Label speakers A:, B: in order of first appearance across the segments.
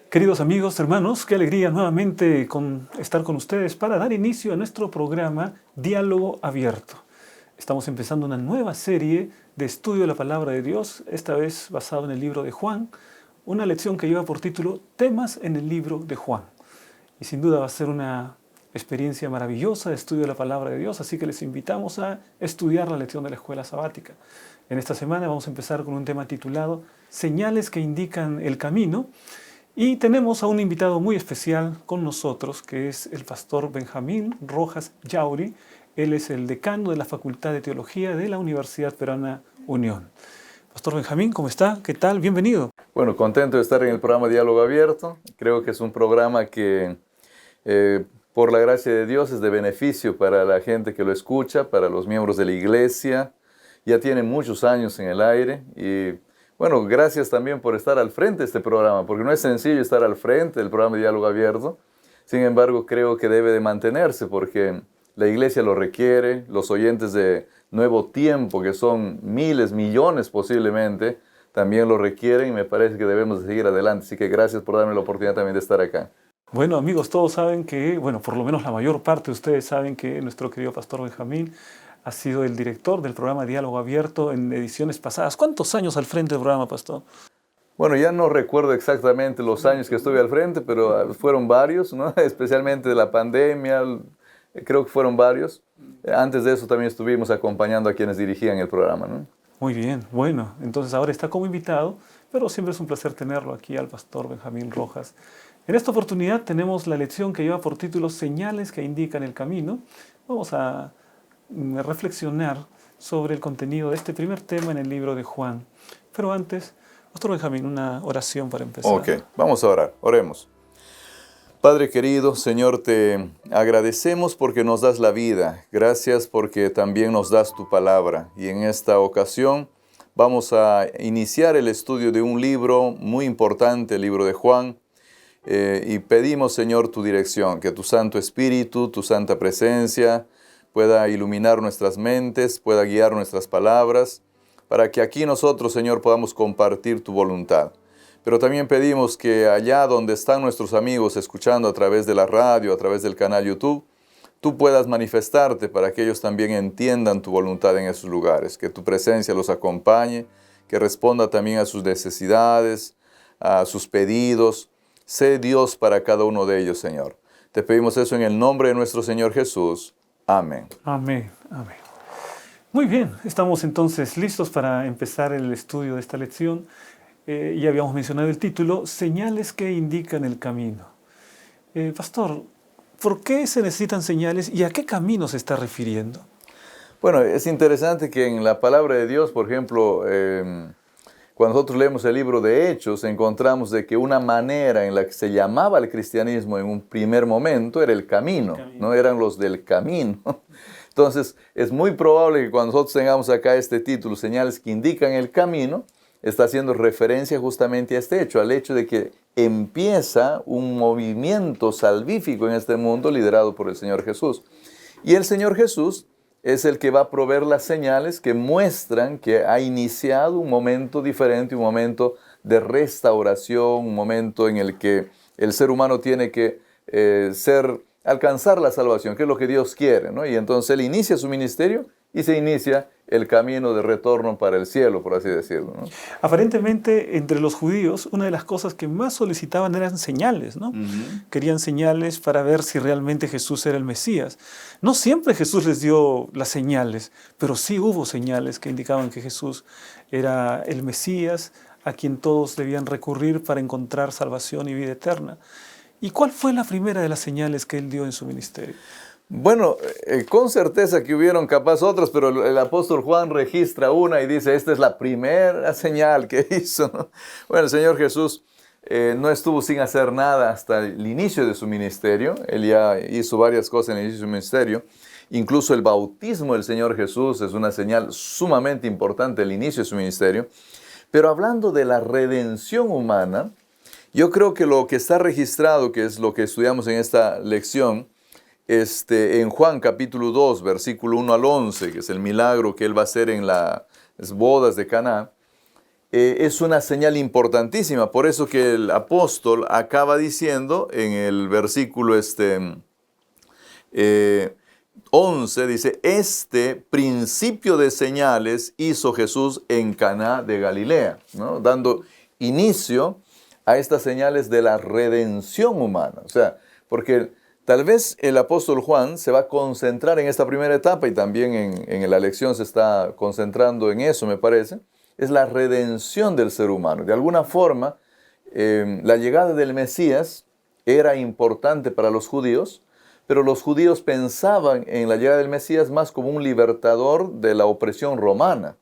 A: Queridos amigos, hermanos, qué alegría nuevamente estar con ustedes para dar inicio a nuestro programa Diálogo Abierto. Estamos empezando una nueva serie de estudio de la Palabra de Dios, esta vez basado en el libro de Juan, una lección que lleva por título Temas en el libro de Juan. Y sin duda va a ser una experiencia maravillosa de estudio de la Palabra de Dios, así que les invitamos a estudiar la lección de la Escuela Sabática. En esta semana vamos a empezar con un tema titulado Señales que indican el camino. Y tenemos a un invitado muy especial con nosotros, que es el pastor Benjamín Rojas Yauri. Él es el decano de la Facultad de Teología de la Universidad Peruana Unión. Pastor Benjamín, ¿cómo está? ¿Qué tal? Bienvenido.
B: Bueno, contento de estar en el programa Diálogo Abierto. Creo que es un programa que, por la gracia de Dios, es de beneficio para la gente que lo escucha, para los miembros de la iglesia. Ya tiene muchos años en el aire y bueno, gracias también por estar al frente de este programa, porque no es sencillo estar al frente del programa de Diálogo Abierto. Sin embargo, creo que debe de mantenerse porque la iglesia lo requiere, los oyentes de Nuevo Tiempo, que son miles, millones posiblemente, también lo requieren y me parece que debemos de seguir adelante. Así que gracias por darme la oportunidad también de estar acá.
A: Bueno, amigos, todos saben que, bueno, por lo menos la mayor parte de ustedes saben que nuestro querido pastor Benjamín ha sido el director del programa Diálogo Abierto en ediciones pasadas. ¿Cuántos años al frente del programa, pastor?
B: Bueno, ya no recuerdo exactamente los años que estuve al frente, pero fueron varios, ¿no? Especialmente de la pandemia, creo que fueron varios. Antes de eso también estuvimos acompañando a quienes dirigían el programa, ¿no?
A: Muy bien, bueno, entonces ahora está como invitado, pero siempre es un placer tenerlo aquí al pastor Benjamín Rojas. En esta oportunidad tenemos la lección que lleva por título Señales que indican el camino. Vamos a reflexionar sobre el contenido de este primer tema en el libro de Juan. Pero antes, pastor Benjamín, una oración para empezar.
B: Ok, vamos a orar, oremos. Padre querido, Señor, te agradecemos porque nos das la vida. Gracias porque también nos das tu palabra. Y en esta ocasión vamos a iniciar el estudio de un libro muy importante, el libro de Juan. Y pedimos, Señor, tu dirección, que tu Santo Espíritu, tu Santa Presencia, pueda iluminar nuestras mentes, pueda guiar nuestras palabras, para que aquí nosotros, Señor, podamos compartir tu voluntad. Pero también pedimos que allá donde están nuestros amigos escuchando a través de la radio, a través del canal YouTube, tú puedas manifestarte para que ellos también entiendan tu voluntad en esos lugares, que tu presencia los acompañe, que responda también a sus necesidades, a sus pedidos. Sé Dios para cada uno de ellos, Señor. Te pedimos eso en el nombre de nuestro Señor Jesús. Amén.
A: Amén, amén. Muy bien, estamos entonces listos para empezar el estudio de esta lección. Ya habíamos mencionado el título, Señales que indican el camino. Pastor, ¿por qué se necesitan señales y a qué camino se está refiriendo?
B: Bueno, es interesante que en la palabra de Dios, por ejemplo, cuando nosotros leemos el libro de Hechos, encontramos de que una manera en la que se llamaba el cristianismo en un primer momento era el camino, ¿no? Eran los del camino. Entonces, es muy probable que cuando nosotros tengamos acá este título, Señales que indican el camino, está haciendo referencia justamente a este hecho, al hecho de que empieza un movimiento salvífico en este mundo liderado por el Señor Jesús. Y el Señor Jesús es el que va a proveer las señales que muestran que ha iniciado un momento diferente, un momento de restauración, un momento en el que el ser humano tiene que alcanzar la salvación, que es lo que Dios quiere, ¿no? Y entonces Él inicia su ministerio y se inicia el camino de retorno para el cielo, por así decirlo, ¿no?
A: Aparentemente, entre los judíos, una de las cosas que más solicitaban eran señales, ¿no? Querían señales para ver si realmente Jesús era el Mesías. No siempre Jesús les dio las señales, pero sí hubo señales que indicaban que Jesús era el Mesías, a quien todos debían recurrir para encontrar salvación y vida eterna. ¿Y cuál fue la primera de las señales que Él dio en su ministerio?
B: Bueno, con certeza que hubieron capaz otras, pero el apóstol Juan registra una y dice, esta es la primera señal que hizo, ¿no? Bueno, el Señor Jesús no estuvo sin hacer nada hasta el inicio de su ministerio. Él ya hizo varias cosas en el inicio de su ministerio. Incluso el bautismo del Señor Jesús es una señal sumamente importante del inicio de su ministerio. Pero hablando de la redención humana, yo creo que lo que está registrado, que es lo que estudiamos en esta lección, en Juan capítulo 2, versículo 1 al 11, que es el milagro que él va a hacer en las bodas de Caná, es una señal importantísima. Por eso que el apóstol acaba diciendo en el versículo 11, dice, este principio de señales hizo Jesús en Caná de Galilea, ¿no? Dando inicio a estas señales de la redención humana. O sea, porque tal vez el apóstol Juan se va a concentrar en esta primera etapa y también en la lección se está concentrando en eso, me parece, es la redención del ser humano. De alguna forma, la llegada del Mesías era importante para los judíos, pero los judíos pensaban en la llegada del Mesías más como un libertador de la opresión romana,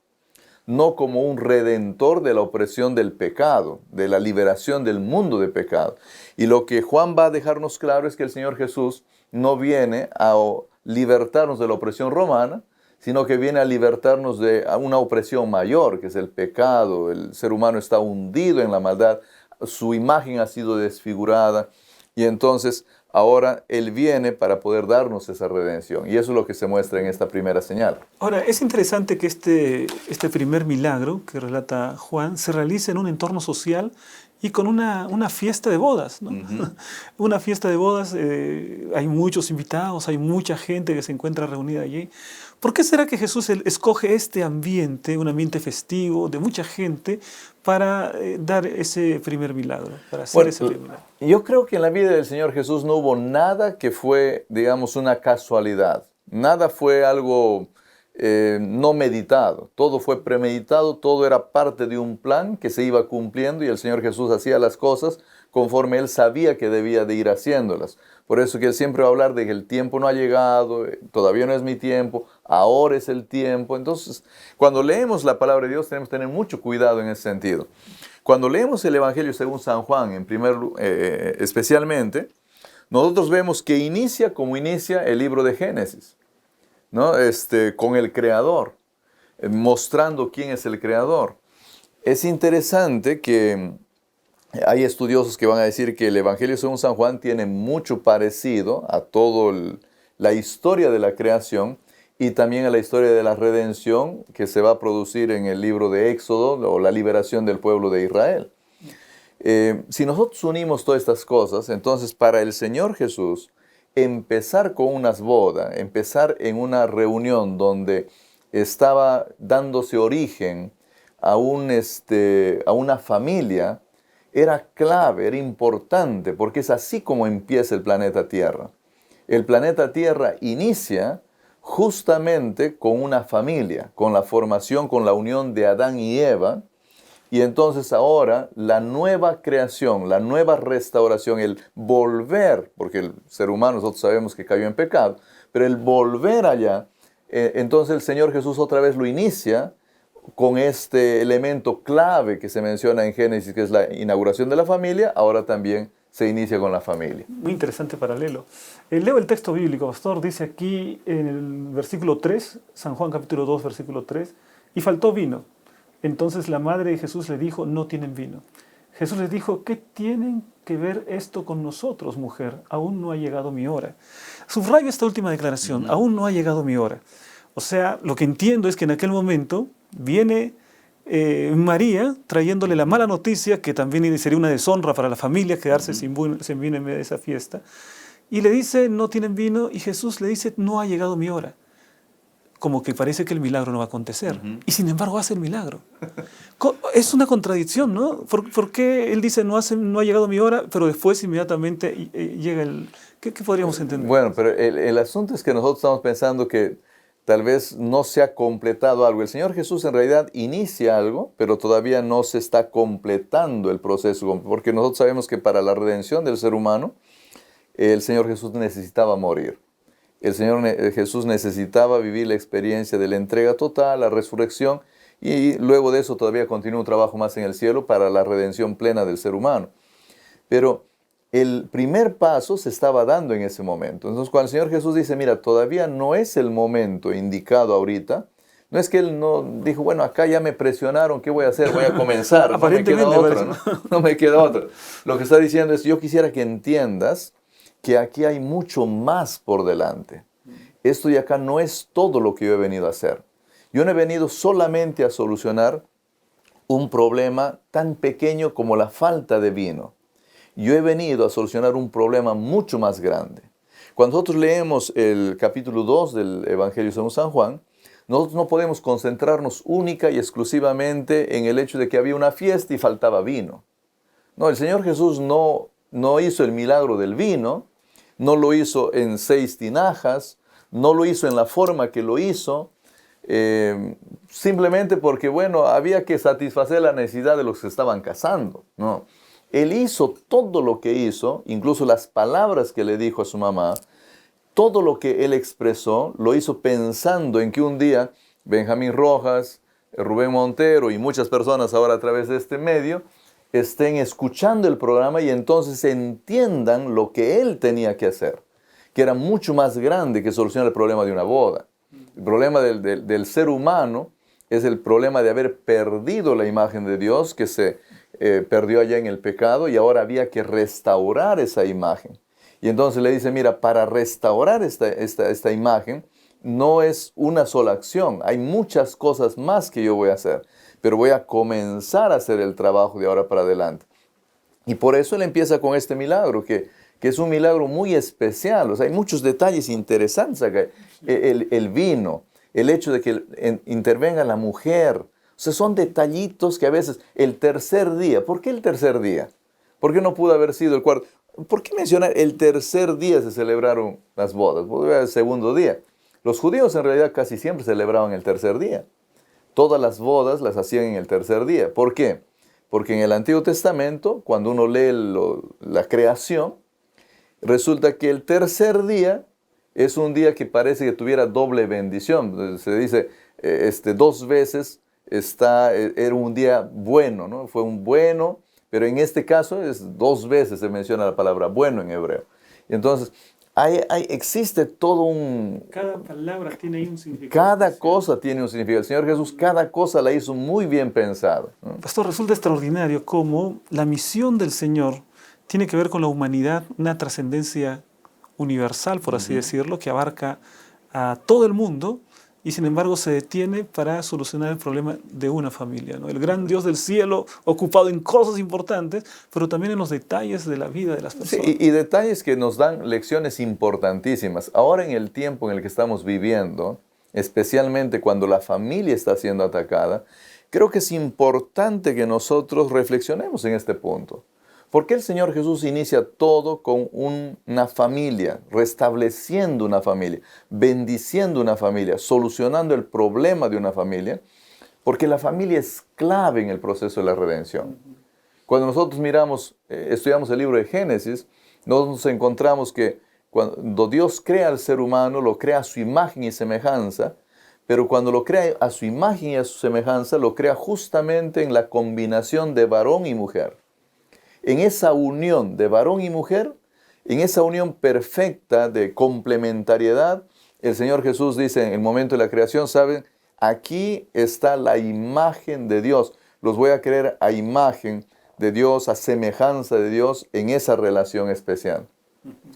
B: no como un redentor de la opresión del pecado, de la liberación del mundo de pecado. Y lo que Juan va a dejarnos claro es que el Señor Jesús no viene a libertarnos de la opresión romana, sino que viene a libertarnos de una opresión mayor, que es el pecado. El ser humano está hundido en la maldad, su imagen ha sido desfigurada, y entonces ahora Él viene para poder darnos esa redención. Y eso es lo que se muestra en esta primera señal.
A: Ahora, es interesante que este primer milagro que relata Juan se realice en un entorno social y con una fiesta de bodas, ¿no? Una fiesta de bodas, hay muchos invitados, hay mucha gente que se encuentra reunida allí. ¿Por qué será que Jesús escoge este ambiente, un ambiente festivo, de mucha gente, para dar ese primer milagro, para hacer ese primer milagro?
B: Yo creo que en la vida del Señor Jesús no hubo nada que fue, digamos, una casualidad. Nada fue algo no meditado. Todo fue premeditado, todo era parte de un plan que se iba cumpliendo y el Señor Jesús hacía las cosas conforme Él sabía que debía de ir haciéndolas. Por eso que Él siempre va a hablar de que el tiempo no ha llegado, todavía no es mi tiempo, ahora es el tiempo. Entonces, cuando leemos la palabra de Dios tenemos que tener mucho cuidado en ese sentido. Cuando leemos el Evangelio según San Juan, especialmente, nosotros vemos que inicia como inicia el libro de Génesis, ¿no? Con el Creador, mostrando quién es el Creador. Es interesante que hay estudiosos que van a decir que el Evangelio según San Juan tiene mucho parecido a toda la historia de la creación y también a la historia de la redención que se va a producir en el libro de Éxodo o la liberación del pueblo de Israel. Si nosotros unimos todas estas cosas, entonces para el Señor Jesús, empezar con unas bodas, empezar en una reunión donde estaba dándose origen a una familia, era clave, era importante, porque es así como empieza el planeta Tierra. El planeta Tierra inicia justamente con una familia, con la formación, con la unión de Adán y Eva, y entonces ahora la nueva creación, la nueva restauración, el volver, porque el ser humano nosotros sabemos que cayó en pecado, pero el volver allá, entonces el Señor Jesús otra vez lo inicia con este elemento clave que se menciona en Génesis, que es la inauguración de la familia, ahora también se inicia con la familia.
A: Muy interesante paralelo. Leo el texto bíblico, pastor, dice aquí en el versículo 3, San Juan capítulo 2, versículo 3, y faltó vino. Entonces la madre de Jesús le dijo, no tienen vino. Jesús les dijo, ¿qué tienen que ver esto con nosotros, mujer? Aún no ha llegado mi hora. Subrayo esta última declaración, aún no ha llegado mi hora. O sea, lo que entiendo es que en aquel momento viene María trayéndole la mala noticia, que también sería una deshonra para la familia quedarse sin vino en medio de esa fiesta. Y le dice, no tienen vino, y Jesús le dice, no ha llegado mi hora. Como que parece que el milagro no va a acontecer. Y sin embargo hace el milagro. Es una contradicción, ¿no? ¿Por qué él dice, no ha llegado mi hora, pero después inmediatamente llega el... ¿Qué podríamos entender?
B: Bueno, pero el asunto es que nosotros estamos pensando que tal vez no se ha completado algo. El Señor Jesús en realidad inicia algo, pero todavía no se está completando el proceso, porque nosotros sabemos que para la redención del ser humano, el Señor Jesús necesitaba morir. El Señor Jesús necesitaba vivir la experiencia de la entrega total, la resurrección, y luego de eso todavía continúa un trabajo más en el cielo para la redención plena del ser humano. pero el primer paso se estaba dando en ese momento. Entonces, cuando el Señor Jesús dice, mira, todavía no es el momento indicado ahorita, no es que Él no dijo, bueno, acá ya me presionaron, ¿qué voy a hacer? Voy a comenzar, no me queda otra, ¿no? No me queda otra. Lo que está diciendo es, yo quisiera que entiendas que aquí hay mucho más por delante. Esto de acá no es todo lo que yo he venido a hacer. Yo no he venido solamente a solucionar un problema tan pequeño como la falta de vino. Yo he venido a solucionar un problema mucho más grande. Cuando nosotros leemos el capítulo 2 del Evangelio según San Juan, nosotros no podemos concentrarnos única y exclusivamente en el hecho de que había una fiesta y faltaba vino. No, el Señor Jesús no hizo el milagro del vino, no lo hizo en 6 tinajas, no lo hizo en la forma que lo hizo, simplemente porque, bueno, había que satisfacer la necesidad de los que se estaban casando. No. Él hizo todo lo que hizo, incluso las palabras que le dijo a su mamá, todo lo que él expresó, lo hizo pensando en que un día Benjamín Rojas, Rubén Montero y muchas personas ahora a través de este medio estén escuchando el programa y entonces entiendan lo que él tenía que hacer, que era mucho más grande que solucionar el problema de una boda. El problema del ser humano es el problema de haber perdido la imagen de Dios que se perdió allá en el pecado y ahora había que restaurar esa imagen. Y entonces le dice, mira, para restaurar esta imagen no es una sola acción, hay muchas cosas más que yo voy a hacer, pero voy a comenzar a hacer el trabajo de ahora para adelante. Y por eso él empieza con este milagro, que es un milagro muy especial. O sea, hay muchos detalles interesantes acá. El vino, el hecho de que intervenga la mujer. O sea, son detallitos que a veces, el tercer día, ¿por qué el tercer día? ¿Por qué no pudo haber sido el cuarto? ¿Por qué mencionar el tercer día se celebraron las bodas? Podría ser el segundo día. Los judíos en realidad casi siempre celebraban el tercer día. Todas las bodas las hacían en el tercer día. ¿Por qué? Porque en el Antiguo Testamento, cuando uno lee la creación, resulta que el tercer día es un día que parece que tuviera doble bendición. Se dice 2 veces era un día bueno, ¿no? Fue un bueno, pero en este caso es 2 veces se menciona la palabra bueno en hebreo. Y entonces existe todo un...
A: Cada palabra tiene ahí un significado.
B: Cada cosa tiene un significado. El Señor Jesús cada cosa la hizo muy bien pensada, ¿no?
A: Pastor, resulta extraordinario cómo la misión del Señor tiene que ver con la humanidad, una trascendencia universal, por así decirlo, que abarca a todo el mundo y sin embargo se detiene para solucionar el problema de una familia, ¿no? El gran Dios del cielo ocupado en cosas importantes, pero también en los detalles de la vida de las personas.
B: Sí, y detalles que nos dan lecciones importantísimas. Ahora en el tiempo en el que estamos viviendo, especialmente cuando la familia está siendo atacada, creo que es importante que nosotros reflexionemos en este punto. ¿Por qué el Señor Jesús inicia todo con una familia, restableciendo una familia, bendiciendo una familia, solucionando el problema de una familia? Porque la familia es clave en el proceso de la redención. Cuando nosotros estudiamos el libro de Génesis, nos encontramos que cuando Dios crea al ser humano, lo crea a su imagen y semejanza, pero cuando lo crea a su imagen y a su semejanza, lo crea justamente en la combinación de varón y mujer. En esa unión de varón y mujer, en esa unión perfecta de complementariedad, el Señor Jesús dice en el momento de la creación, ¿saben? Aquí está la imagen de Dios. Los voy a crear a imagen de Dios, a semejanza de Dios en esa relación especial.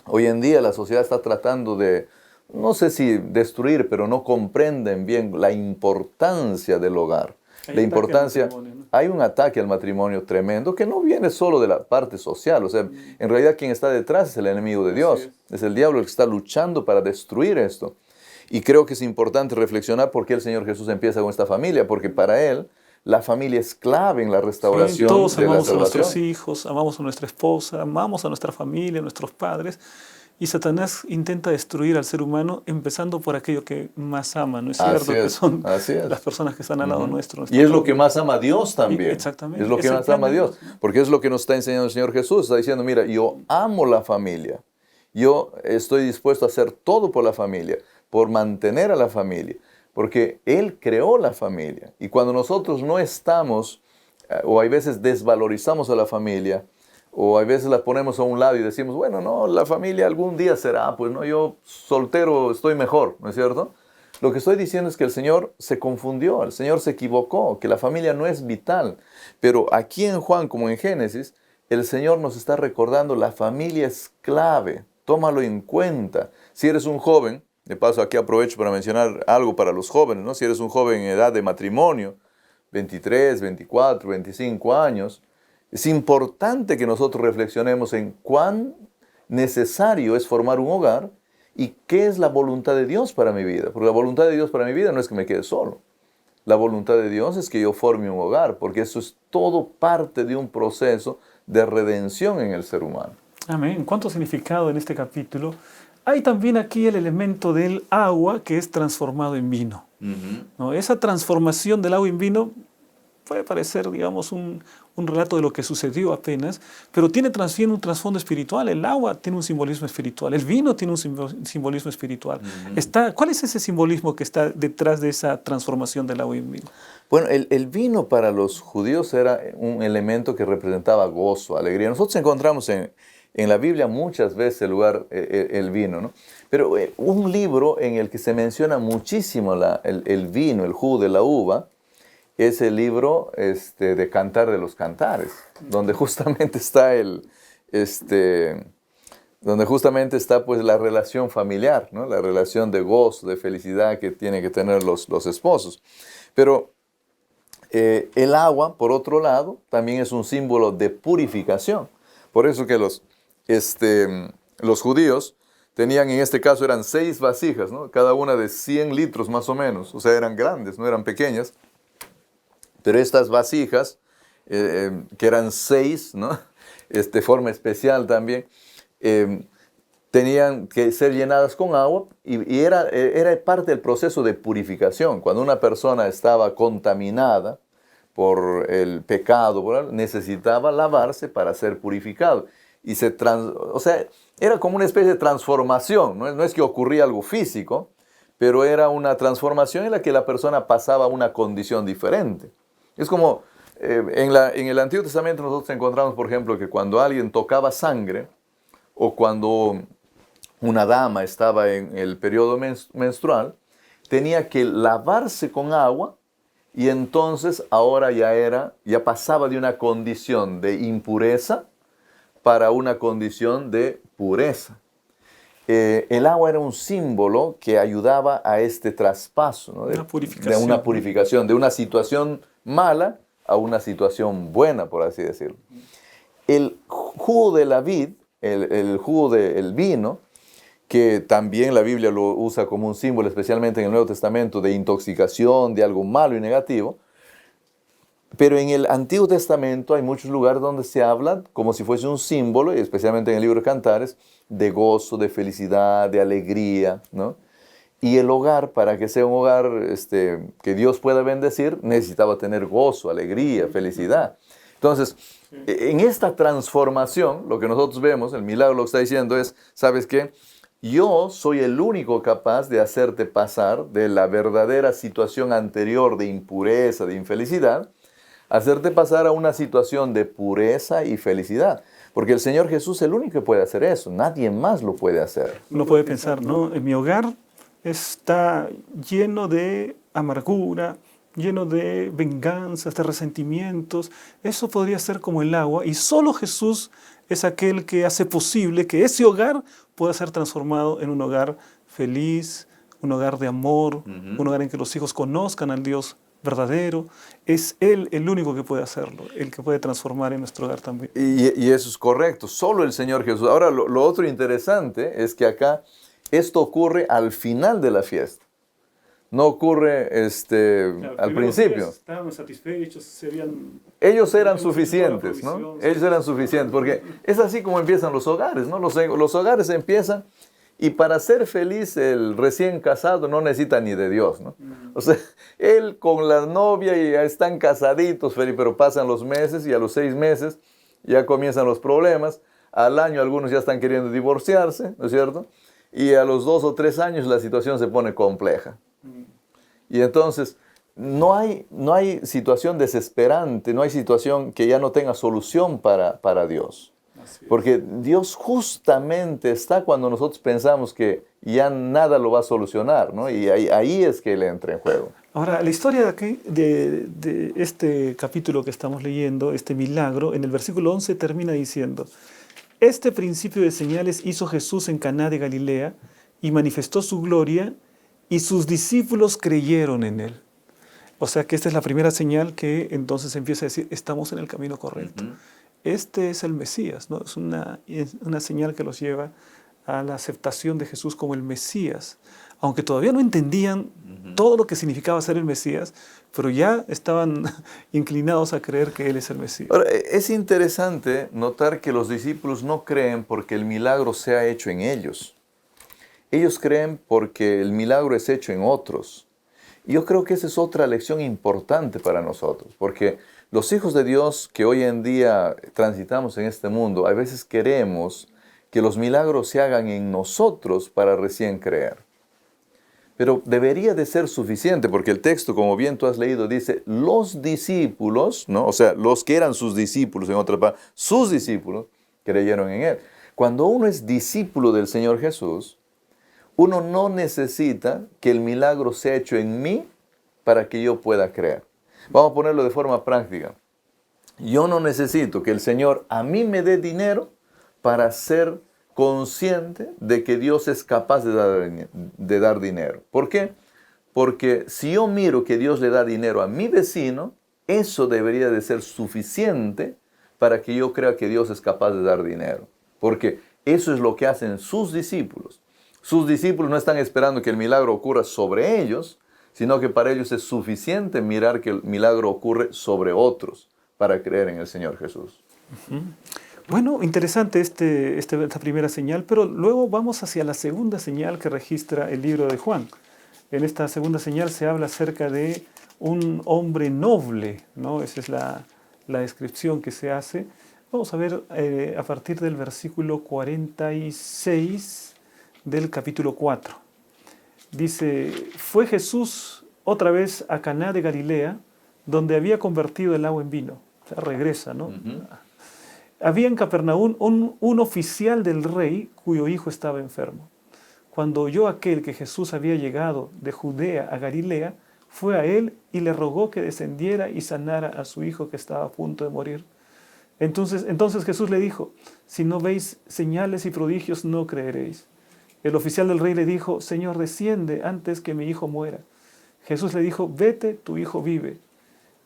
B: Hoy en día la sociedad está tratando de, no sé si destruir, pero no comprenden bien la importancia del hogar. La importancia, hay un ataque al matrimonio tremendo que no viene solo de la parte social. O sea, en realidad quien está detrás es el enemigo de Dios. Es el diablo el que está luchando para destruir esto. Y creo que es importante reflexionar por qué el Señor Jesús empieza con esta familia. Porque para Él, la familia es clave en la restauración de la salvación.
A: Todos amamos a nuestros hijos, amamos a nuestra esposa, amamos a nuestra familia, a nuestros padres. Y Satanás intenta destruir al ser humano empezando por aquello que más ama, ¿no es cierto? Que son las personas que están al lado nuestro.
B: Y es lo que más ama a Dios también.
A: Exactamente.
B: Es lo que más ama a Dios. Porque es lo que nos está enseñando el Señor Jesús. Está diciendo, mira, yo amo la familia. Yo estoy dispuesto a hacer todo por la familia, por mantener a la familia. Porque Él creó la familia. Y cuando nosotros no estamos, o hay veces desvalorizamos a la familia, O a veces las ponemos a un lado y decimos, bueno, no, la familia algún día será, pues no, yo soltero estoy mejor, ¿no es cierto? Lo que estoy diciendo es que el Señor se confundió, el Señor se equivocó, que la familia no es vital. Pero aquí en Juan, como en Génesis, el Señor nos está recordando la familia es clave, tómalo en cuenta. Si eres un joven, de paso aquí aprovecho para mencionar algo para los jóvenes, ¿no? Si eres un joven en edad de matrimonio, 23, 24, 25 años, es importante que nosotros reflexionemos en cuán necesario es formar un hogar y qué es la voluntad de Dios para mi vida. Porque la voluntad de Dios para mi vida no es que me quede solo. La voluntad de Dios es que yo forme un hogar, porque eso es todo parte de un proceso de redención en el ser humano.
A: Amén. ¿Cuánto significado en este capítulo? Hay también aquí el elemento del agua que es transformado en vino. ¿No? Esa transformación del agua en vino puede parecer, digamos, un relato de lo que sucedió apenas, pero tiene también un trasfondo espiritual. El agua tiene un simbolismo espiritual, el vino tiene un simbolismo espiritual. ¿Cuál es ese simbolismo que está detrás de esa transformación del agua en vino?
B: Bueno, el vino para los judíos era un elemento que representaba gozo, alegría. Nosotros encontramos en la Biblia muchas veces el vino, ¿no? Pero un libro en el que se menciona muchísimo el vino, el jugo de la uva, es el libro de Cantar de los Cantares, donde justamente está pues la relación familiar, ¿no? La relación de gozo, de felicidad que tienen que tener los esposos. Pero el agua, por otro lado, también es un símbolo de purificación. Por eso que los judíos tenían, en este caso, eran 6 vasijas, ¿no? Cada una de 100 litros más o menos. O sea, eran grandes, no eran pequeñas. Pero estas vasijas, que eran 6, ¿no? De forma especial también, tenían que ser llenadas con agua y era parte del proceso de purificación. Cuando una persona estaba contaminada por el pecado, necesitaba lavarse para ser purificado. O sea, era como una especie de transformación, no es que ocurría algo físico, pero era una transformación en la que la persona pasaba a una condición diferente. Es como en el Antiguo Testamento nosotros encontramos, por ejemplo, que cuando alguien tocaba sangre o cuando una dama estaba en el periodo menstrual, tenía que lavarse con agua y entonces ahora ya pasaba de una condición de impureza para una condición de pureza. El agua era un símbolo que ayudaba a este traspaso, ¿no? de una purificación, de una situación mala a una situación buena, por así decirlo. El jugo de la vid, el jugo del vino, que también la Biblia lo usa como un símbolo, especialmente en el Nuevo Testamento, de intoxicación, de algo malo y negativo. Pero en el Antiguo Testamento hay muchos lugares donde se habla como si fuese un símbolo, y especialmente en el libro de Cantares, de gozo, de felicidad, de alegría, ¿no? Y el hogar, para que sea un hogar que Dios pueda bendecir, necesitaba tener gozo, alegría, felicidad. Entonces, en esta transformación, lo que nosotros vemos, el milagro lo que está diciendo es, ¿sabes qué? Yo soy el único capaz de hacerte pasar de la verdadera situación anterior de impureza, de infelicidad, hacerte pasar a una situación de pureza y felicidad. Porque el Señor Jesús es el único que puede hacer eso. Nadie más lo puede hacer.
A: Uno puede pensar, ¿no? En mi hogar está lleno de amargura, lleno de venganzas, de resentimientos. Eso podría ser como el agua. Y solo Jesús es aquel que hace posible que ese hogar pueda ser transformado en un hogar feliz, un hogar de amor, un hogar en que los hijos conozcan al Dios verdadero. Es Él el único que puede hacerlo, el que puede transformar en nuestro hogar también.
B: Y eso es correcto, solo el Señor Jesús. Ahora, lo otro interesante es que acá esto ocurre al final de la fiesta. No ocurre al principio.
A: Estaban satisfechos,
B: ellos eran suficientes, ¿no? Ellos eran suficientes, porque es así como empiezan los hogares, ¿no? Los hogares empiezan y para ser feliz el recién casado no necesita ni de Dios, ¿no? O sea, él con la novia ya están casaditos, pero pasan los meses y a los 6 meses ya comienzan los problemas. Al año algunos ya están queriendo divorciarse, ¿no es cierto? Y a los 2 o 3 años la situación se pone compleja. Y entonces no hay situación desesperante, no hay situación que ya no tenga solución para Dios. Porque Dios justamente está cuando nosotros pensamos que ya nada lo va a solucionar, ¿no? Y ahí es que Él entra en juego.
A: Ahora, la historia de aquí, de este capítulo que estamos leyendo, este milagro, en el versículo 11 termina diciendo: este principio de señales hizo Jesús en Caná de Galilea y manifestó su gloria y sus discípulos creyeron en él. O sea que esta es la primera señal que entonces empieza a decir, estamos en el camino correcto. Este es el Mesías, ¿no? Es una señal que los lleva a la aceptación de Jesús como el Mesías. Aunque todavía no entendían todo lo que significaba ser el Mesías, pero ya estaban inclinados a creer que Él es el Mesías.
B: Ahora, es interesante notar que los discípulos no creen porque el milagro se ha hecho en ellos. Ellos creen porque el milagro es hecho en otros. Y yo creo que esa es otra lección importante para nosotros, porque los hijos de Dios que hoy en día transitamos en este mundo, a veces queremos que los milagros se hagan en nosotros para recién creer. Pero debería de ser suficiente, porque el texto, como bien tú has leído, dice, los discípulos, ¿no? O sea, los que eran sus discípulos, en otra palabra, sus discípulos, creyeron en Él. Cuando uno es discípulo del Señor Jesús, uno no necesita que el milagro sea hecho en mí para que yo pueda creer. Vamos a ponerlo de forma práctica. Yo no necesito que el Señor a mí me dé dinero para ser consciente de que Dios es capaz de dar dinero. ¿Por qué? Porque si yo miro que Dios le da dinero a mi vecino, eso debería de ser suficiente para que yo crea que Dios es capaz de dar dinero. Porque eso es lo que hacen sus discípulos. Sus discípulos no están esperando que el milagro ocurra sobre ellos, sino que para ellos es suficiente mirar que el milagro ocurre sobre otros para creer en el Señor Jesús.
A: Bueno, interesante esta primera señal, pero luego vamos hacia la segunda señal que registra el libro de Juan. En esta segunda señal se habla acerca de un hombre noble, ¿no? Esa es la descripción que se hace. Vamos a ver a partir del versículo 46 del capítulo 4. Dice, fue Jesús otra vez a Caná de Galilea, donde había convertido el agua en vino. O sea, regresa, ¿no? Había en Capernaum un oficial del rey cuyo hijo estaba enfermo. Cuando oyó aquel que Jesús había llegado de Judea a Galilea, fue a él y le rogó que descendiera y sanara a su hijo que estaba a punto de morir. Entonces Jesús le dijo, si no veis señales y prodigios, no creeréis. El oficial del rey le dijo, Señor, desciende antes que mi hijo muera. Jesús le dijo, vete, tu hijo vive.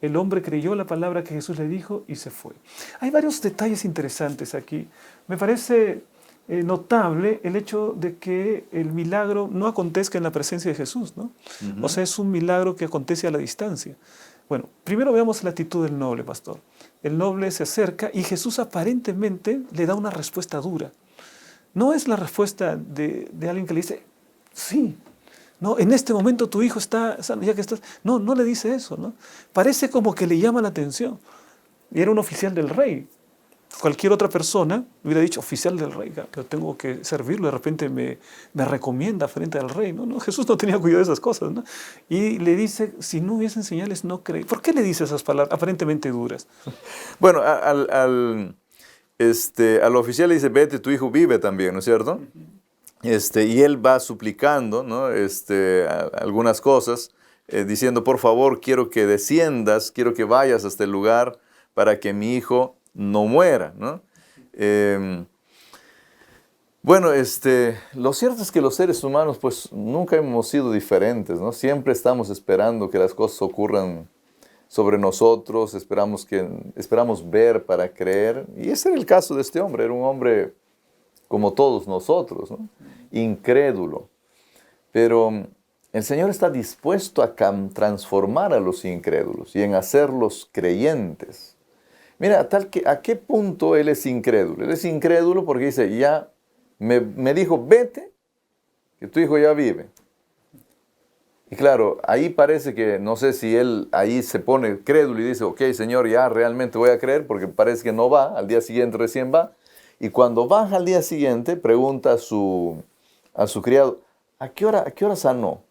A: El hombre creyó la palabra que Jesús le dijo y se fue. Hay varios detalles interesantes aquí. Me parece notable el hecho de que el milagro no acontezca en la presencia de Jesús, ¿no? O sea, es un milagro que acontece a la distancia. Bueno, primero veamos la actitud del noble, pastor. El noble se acerca y Jesús aparentemente le da una respuesta dura. No es la respuesta de alguien que le dice, sí, no, en este momento tu hijo está sano, ya que estás... No, no le dice eso, ¿no? Parece como que le llama la atención. Y era un oficial del rey. Cualquier otra persona hubiera dicho, oficial del rey, yo tengo que servirlo, de repente me recomienda frente al rey. No, Jesús no tenía cuidado de esas cosas, ¿no? Y le dice, si no hubiesen señales, no creí. ¿Por qué le dice esas palabras aparentemente duras?
B: Bueno, al oficial le dice, vete, tu hijo vive también, ¿no es cierto? Y él va suplicando, ¿no? Algunas cosas, diciendo, por favor, quiero que desciendas, quiero que vayas hasta el lugar para que mi hijo no muera, ¿no? Bueno, lo cierto es que los seres humanos, pues, nunca hemos sido diferentes, ¿no? Siempre estamos esperando que las cosas ocurran sobre nosotros, esperamos ver para creer. Y ese era el caso de este hombre, era un hombre como todos nosotros, ¿no? Incrédulo. Pero el Señor está dispuesto a transformar a los incrédulos y en hacerlos creyentes. Mira, ¿a qué punto Él es incrédulo? Él es incrédulo porque dice, ya me dijo, vete, que tu hijo ya vive. Y claro, ahí parece que, no sé si Él ahí se pone crédulo y dice, ok, Señor, ya realmente voy a creer, porque parece que no va, al día siguiente recién va. Y cuando baja al día siguiente, pregunta a su criado, ¿a qué hora sanó?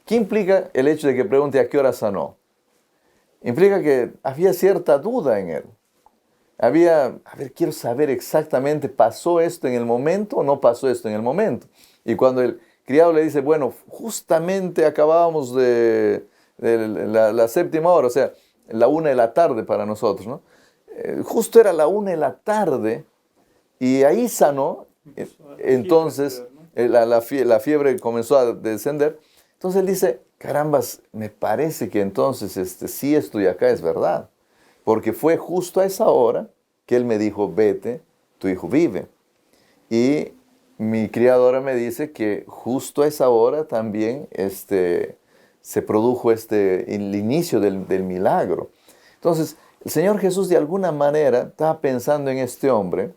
B: ¿Qué implica el hecho de que pregunte a qué hora sanó? Implica que había cierta duda en él. quiero saber exactamente, ¿pasó esto en el momento o no pasó esto en el momento? Y cuando el criado le dice, bueno, justamente acabábamos de la séptima hora, o sea, la 1 de la tarde para nosotros, ¿no? Justo era la 1 de la tarde y ahí sanó. Entonces la fiebre comenzó a descender. Entonces él dice, carambas, me parece que entonces sí estoy acá, es verdad. Porque fue justo a esa hora que él me dijo, vete, tu hijo vive. Y mi criadora me dice que justo a esa hora también se produjo el inicio del milagro. Entonces, el Señor Jesús de alguna manera estaba pensando en este hombre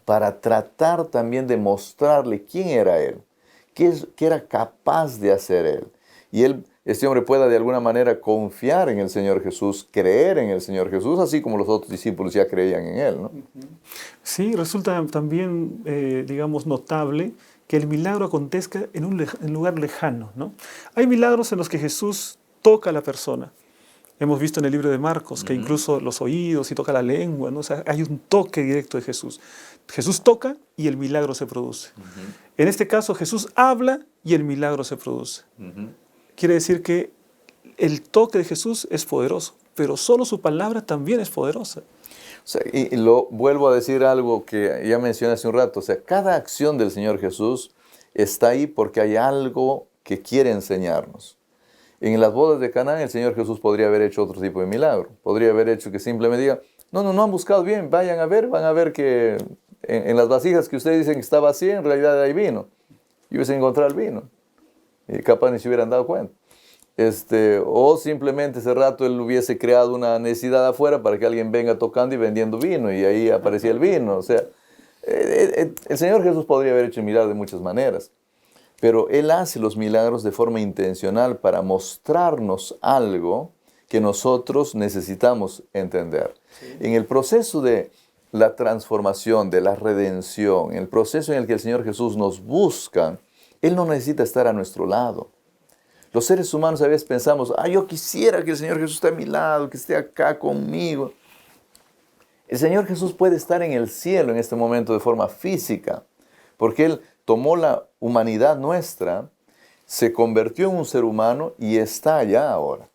B: para tratar también de mostrarle quién era él, qué era capaz de hacer él. Y este hombre pueda de alguna manera confiar en el Señor Jesús, creer en el Señor Jesús, así como los otros discípulos ya creían en él, ¿no?
A: Sí, resulta también, digamos, notable que el milagro acontezca en un lugar lejano, ¿no? Hay milagros en los que Jesús toca a la persona. Hemos visto en el libro de Marcos que incluso los oídos y toca la lengua, ¿no? O sea, hay un toque directo de Jesús. Jesús toca y el milagro se produce. En este caso, Jesús habla y el milagro se produce. Quiere decir que el toque de Jesús es poderoso, pero solo su palabra también es poderosa.
B: O sea, y lo vuelvo a decir algo que ya mencioné hace un rato. O sea, cada acción del Señor Jesús está ahí porque hay algo que quiere enseñarnos. En las bodas de Caná, el Señor Jesús podría haber hecho otro tipo de milagro. Podría haber hecho que simplemente diga, no han buscado bien, vayan a ver, van a ver que en las vasijas que ustedes dicen que está vacía, en realidad hay vino. Y hubiesen encontrado el vino. Y capaz ni se hubieran dado cuenta. O simplemente ese rato él hubiese creado una necesidad afuera para que alguien venga tocando y vendiendo vino, y ahí aparecía el vino. O sea, el Señor Jesús podría haber hecho milagros de muchas maneras, pero Él hace los milagros de forma intencional para mostrarnos algo que nosotros necesitamos entender. Sí. En el proceso de la transformación, de la redención, en el proceso en el que el Señor Jesús nos busca, Él no necesita estar a nuestro lado. Los seres humanos a veces pensamos, yo quisiera que el Señor Jesús esté a mi lado, que esté acá conmigo. El Señor Jesús puede estar en el cielo en este momento de forma física, porque Él tomó la humanidad nuestra, se convirtió en un ser humano y está allá ahora.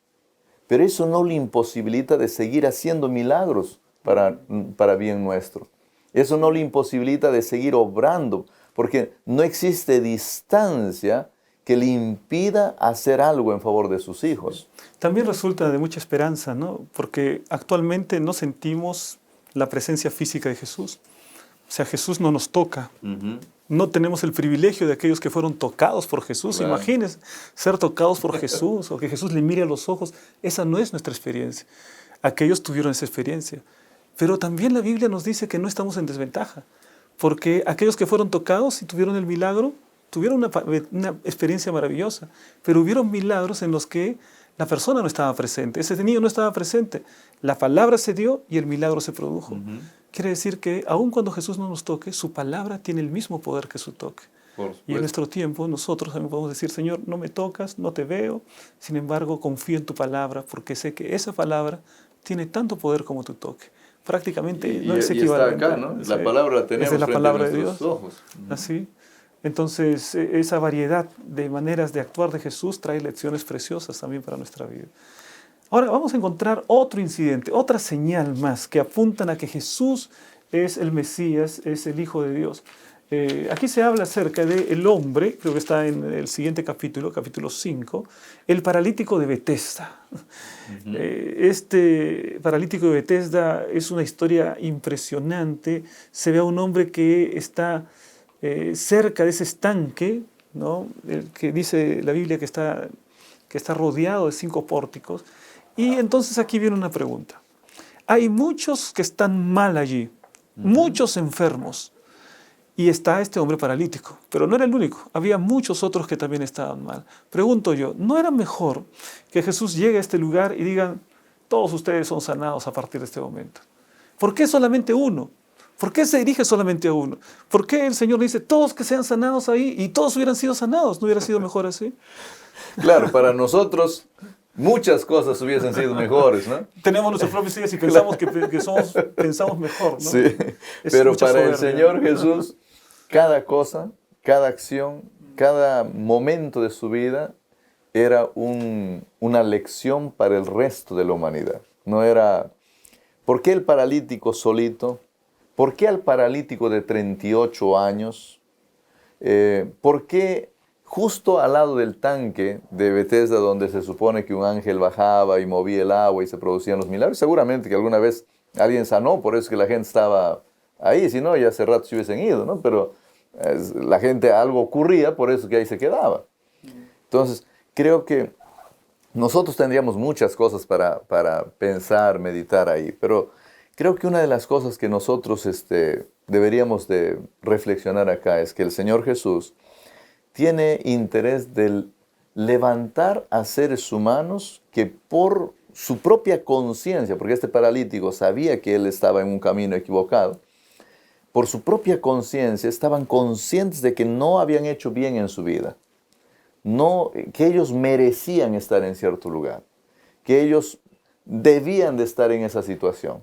B: Pero eso no le imposibilita de seguir haciendo milagros para bien nuestro. Eso no le imposibilita de seguir obrando, porque no existe distancia que le impida hacer algo en favor de sus hijos.
A: También resulta de mucha esperanza, ¿no? Porque actualmente no sentimos la presencia física de Jesús. O sea, Jesús no nos toca. No tenemos el privilegio de aquellos que fueron tocados por Jesús. Claro. Imagínense ser tocados por Jesús o que Jesús le mire a los ojos. Esa no es nuestra experiencia. Aquellos tuvieron esa experiencia. Pero también la Biblia nos dice que no estamos en desventaja. Porque aquellos que fueron tocados y tuvieron el milagro, tuvieron una experiencia maravillosa. Pero hubieron milagros en los que la persona no estaba presente. Ese niño no estaba presente. La palabra se dio y el milagro se produjo. Quiere decir que aun cuando Jesús no nos toque, su palabra tiene el mismo poder que su toque. Y en nuestro tiempo nosotros también podemos decir, Señor, no me tocas, no te veo, sin embargo confío en tu palabra porque sé que esa palabra tiene tanto poder como tu toque. Prácticamente no es equivalente.
B: Está acá, ¿no? La palabra la tenemos
A: es la palabra de
B: Dios.
A: Ojos. Así. Entonces, esa variedad de maneras de actuar de Jesús trae lecciones preciosas también para nuestra vida. Ahora vamos a encontrar otro incidente, otra señal más que apuntan a que Jesús es el Mesías, es el Hijo de Dios. Aquí se habla acerca del hombre, creo que está en el siguiente capítulo, capítulo 5, el paralítico de Betesda. Este paralítico de Betesda es una historia impresionante. Se ve a un hombre que está cerca de ese estanque, ¿no? El que dice la Biblia que está rodeado de 5 pórticos. Y entonces aquí viene una pregunta. Hay muchos que están mal allí, muchos enfermos, y está este hombre paralítico, pero no era el único, había muchos otros que también estaban mal. Pregunto yo, ¿no era mejor que Jesús llegue a este lugar y digan, todos ustedes son sanados a partir de este momento? ¿Por qué solamente uno? ¿Por qué se dirige solamente a uno? ¿Por qué el Señor dice, todos que sean sanados ahí y todos hubieran sido sanados? ¿No hubiera sido mejor así?
B: Claro, para nosotros muchas cosas hubiesen sido mejores, ¿no?
A: Tenemos nuestras propias ideas y pensamos que pensamos mejor, ¿no?
B: Sí,
A: Es
B: pero
A: mucha
B: para el
A: soberbia.
B: Señor Jesús, cada cosa, cada acción, cada momento de su vida era una lección para el resto de la humanidad. No era, ¿por qué el paralítico solito? ¿Por qué al paralítico de 38 años? ¿Por qué justo al lado del tanque de Betesda, donde se supone que un ángel bajaba y movía el agua y se producían los milagros? Seguramente que alguna vez alguien sanó, por eso es que la gente estaba ahí, si no, ya hace rato se hubiesen ido, ¿no? Pero la gente, algo ocurría, por eso que ahí se quedaba. Entonces, creo que nosotros tendríamos muchas cosas para pensar, meditar ahí, pero creo que una de las cosas que nosotros deberíamos de reflexionar acá es que el Señor Jesús tiene interés de levantar a seres humanos que por su propia conciencia, porque este paralítico sabía que él estaba en un camino equivocado, por su propia conciencia estaban conscientes de que no habían hecho bien en su vida, que ellos merecían estar en cierto lugar, que ellos debían de estar en esa situación.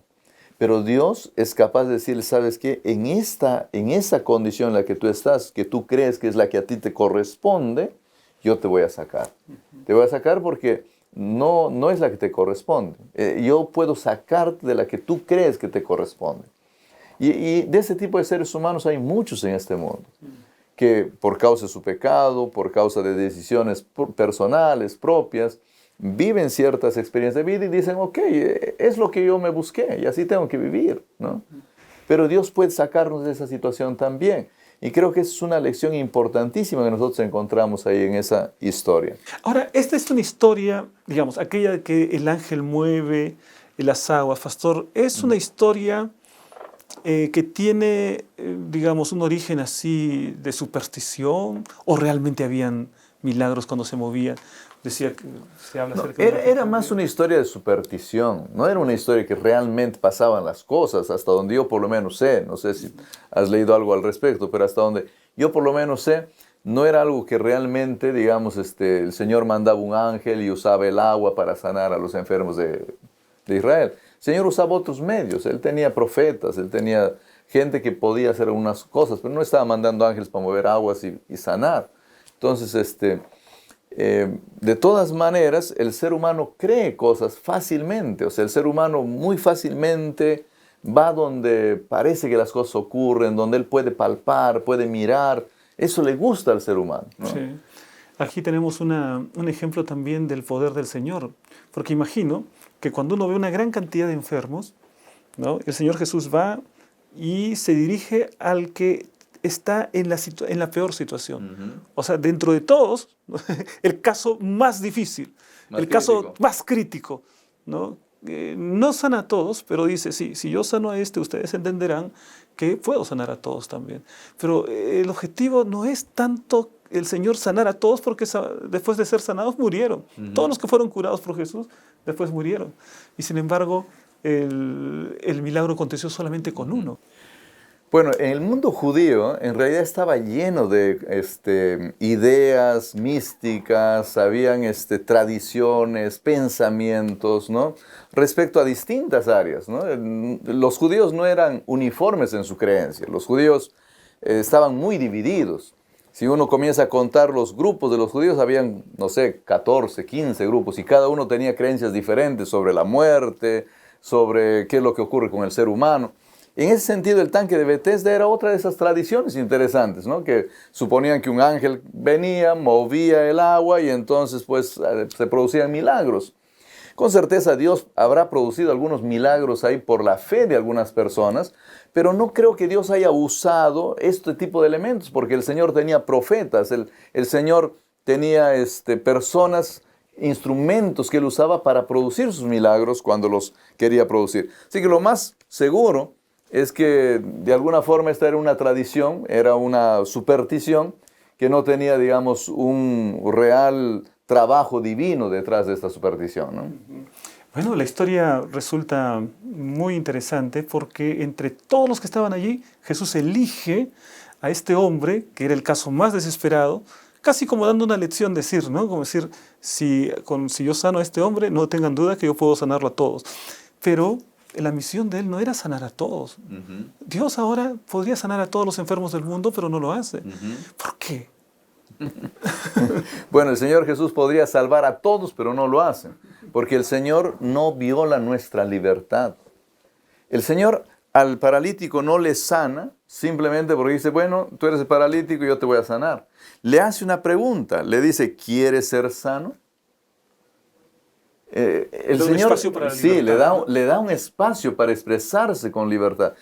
B: Pero Dios es capaz de decir, ¿sabes qué? En esa condición en la que tú estás, que tú crees que es la que a ti te corresponde, yo te voy a sacar. Te voy a sacar porque no es la que te corresponde. Yo puedo sacarte de la que tú crees que te corresponde. Y de ese tipo de seres humanos hay muchos en este mundo, que por causa de su pecado, por causa de decisiones personales, propias, viven ciertas experiencias de vida y dicen, ok, es lo que yo me busqué y así tengo que vivir, ¿no? Pero Dios puede sacarnos de esa situación también. Y creo que es una lección importantísima que nosotros encontramos ahí en esa historia.
A: Ahora, esta es una historia, digamos, aquella que el ángel mueve las aguas, pastor, es una historia que tiene, digamos, un origen así de superstición, o realmente habían milagros cuando se movía. Decía que se habla acerca de
B: Era más una historia de superstición, no era una historia que realmente pasaban las cosas, hasta donde yo por lo menos sé, no sé si has leído algo al respecto, pero hasta donde yo por lo menos sé, no era algo que realmente, digamos, el Señor mandaba un ángel y usaba el agua para sanar a los enfermos de Israel. El Señor usaba otros medios, Él tenía profetas, Él tenía gente que podía hacer algunas cosas, pero no estaba mandando ángeles para mover aguas y sanar. Entonces, de todas maneras, el ser humano cree cosas fácilmente, o sea, el ser humano muy fácilmente va donde parece que las cosas ocurren, donde él puede palpar, puede mirar, eso le gusta al ser humano, ¿no?
A: Sí. Aquí tenemos un ejemplo también del poder del Señor, porque imagino que cuando uno ve una gran cantidad de enfermos, ¿no? El Señor Jesús va y se dirige al que está en la peor situación. O sea, dentro de todos, el caso más difícil, el caso más crítico, ¿no? No sana a todos, pero dice, sí, si yo sano a este, ustedes entenderán que puedo sanar a todos también. Pero el objetivo no es tanto el Señor sanar a todos, porque después de ser sanados murieron. Todos los que fueron curados por Jesús, después murieron. Y sin embargo, el milagro aconteció solamente con uno.
B: Bueno, en el mundo judío en realidad estaba lleno de ideas místicas, habían tradiciones, pensamientos, ¿no? Respecto a distintas áreas, ¿no? Los judíos no eran uniformes en su creencia, los judíos estaban muy divididos. Si uno comienza a contar los grupos de los judíos, habían, no sé, 14, 15 grupos, y cada uno tenía creencias diferentes sobre la muerte, sobre qué es lo que ocurre con el ser humano. En ese sentido, el tanque de Betesda era otra de esas tradiciones interesantes, ¿no? Que suponían que un ángel venía, movía el agua y entonces pues se producían milagros. Con certeza Dios habrá producido algunos milagros ahí por la fe de algunas personas, pero no creo que Dios haya usado este tipo de elementos, porque el Señor tenía profetas, el Señor tenía personas, instrumentos que Él usaba para producir sus milagros cuando los quería producir. Así que lo más seguro es que de alguna forma esta era una tradición, era una superstición que no tenía, digamos, un real trabajo divino detrás de esta superstición, ¿no?
A: Bueno, la historia resulta muy interesante porque entre todos los que estaban allí, Jesús elige a este hombre, que era el caso más desesperado, casi como dando una lección, decir, ¿no? Como decir, si yo sano a este hombre, no tengan duda que yo puedo sanarlo a todos. Pero la misión de él no era sanar a todos. Dios ahora podría sanar a todos los enfermos del mundo, pero no lo hace. ¿Por qué?
B: Bueno, el Señor Jesús podría salvar a todos, pero no lo hace, porque el Señor no viola nuestra libertad. El Señor al paralítico no le sana simplemente porque dice, bueno, tú eres el paralítico y yo te voy a sanar. Le hace una pregunta, le dice, ¿quieres ser sano? El Señor sí, le da un espacio para expresarse con libertad.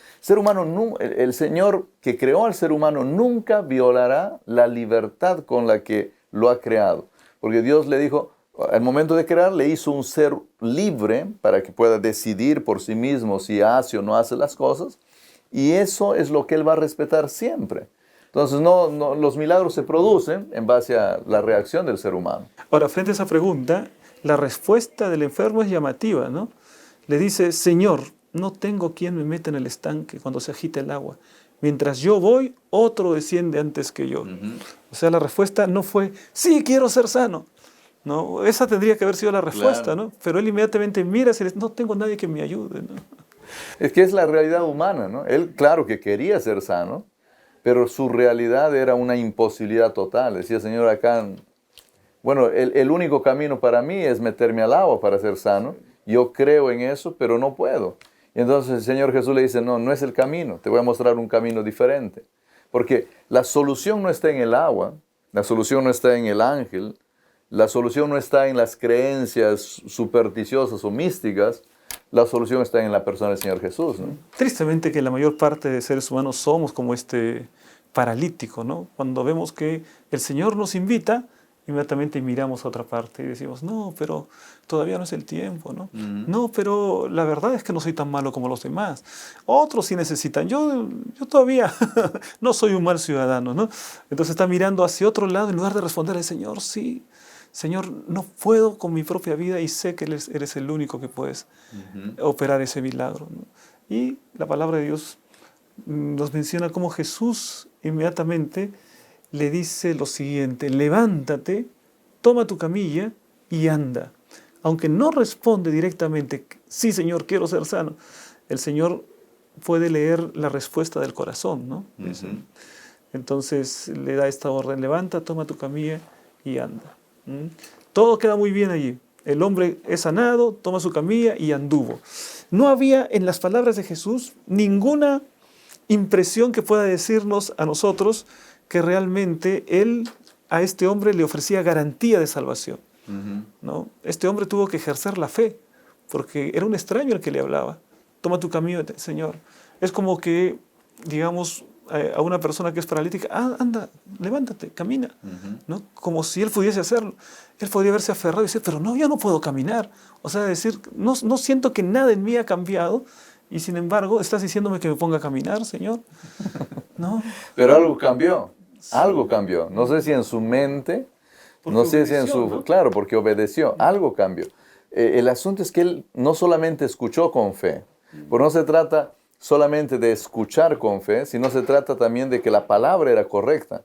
B: El Señor que creó al ser humano nunca violará la libertad con la que lo ha creado. Porque Dios le dijo, al momento de crear, le hizo un ser libre para que pueda decidir por sí mismo si hace o no hace las cosas. Y eso es lo que Él va a respetar siempre. Entonces, los milagros se producen en base a la reacción del ser humano.
A: Ahora, frente a esa pregunta, la respuesta del enfermo es llamativa, ¿no? Le dice, Señor, no tengo quien me meta en el estanque cuando se agita el agua. Mientras yo voy, otro desciende antes que yo. O sea, la respuesta no fue, sí, quiero ser sano. No, esa tendría que haber sido la respuesta, claro, ¿no? Pero él inmediatamente mira y dice, no tengo nadie que me ayude, ¿no?
B: Es que es la realidad humana, ¿no? Él, claro que quería ser sano, pero su realidad era una imposibilidad total. Decía, Señor, acá... Bueno, el único camino para mí es meterme al agua para ser sano. Yo creo en eso, pero no puedo. Y entonces el Señor Jesús le dice, no es el camino. Te voy a mostrar un camino diferente. Porque la solución no está en el agua, la solución no está en el ángel, la solución no está en las creencias supersticiosas o místicas, la solución está en la persona del Señor Jesús, ¿no?
A: Tristemente que la mayor parte de seres humanos somos como este paralítico, ¿no? Cuando vemos que el Señor nos invita, inmediatamente miramos a otra parte y decimos, no, pero todavía no es el tiempo, ¿no? No, pero la verdad es que no soy tan malo como los demás. Otros sí necesitan. Yo todavía no soy un mal ciudadano, ¿no? Entonces está mirando hacia otro lado en lugar de responderle, Señor, sí, Señor, no puedo con mi propia vida y sé que eres el único que puedes operar ese milagro, ¿no? Y la palabra de Dios nos menciona cómo Jesús inmediatamente le dice lo siguiente, levántate, toma tu camilla y anda. Aunque no responde directamente, sí Señor, quiero ser sano, el Señor puede leer la respuesta del corazón, ¿no? Entonces le da esta orden, levanta, toma tu camilla y anda. Todo queda muy bien allí. El hombre es sanado, toma su camilla y anduvo. No había en las palabras de Jesús ninguna impresión que pueda decirnos a nosotros que realmente él a este hombre le ofrecía garantía de salvación, ¿no? Este hombre tuvo que ejercer la fe, porque era un extraño el que le hablaba. Toma tu camino, Señor. Es como que, digamos, a una persona que es paralítica, anda, levántate, camina, ¿no? Como si él pudiese hacerlo. Él podría haberse aferrado y decir, pero no, yo no puedo caminar. O sea, decir, no siento que nada en mí ha cambiado, y sin embargo, estás diciéndome que me ponga a caminar, Señor. ¿No?
B: Pero algo cambió. Algo cambió. No sé si en su mente, no sé si en su... ¿no? Claro, porque obedeció. Algo cambió. El asunto es que él no solamente escuchó con fe, pero no se trata solamente de escuchar con fe, sino se trata también de que la palabra era correcta.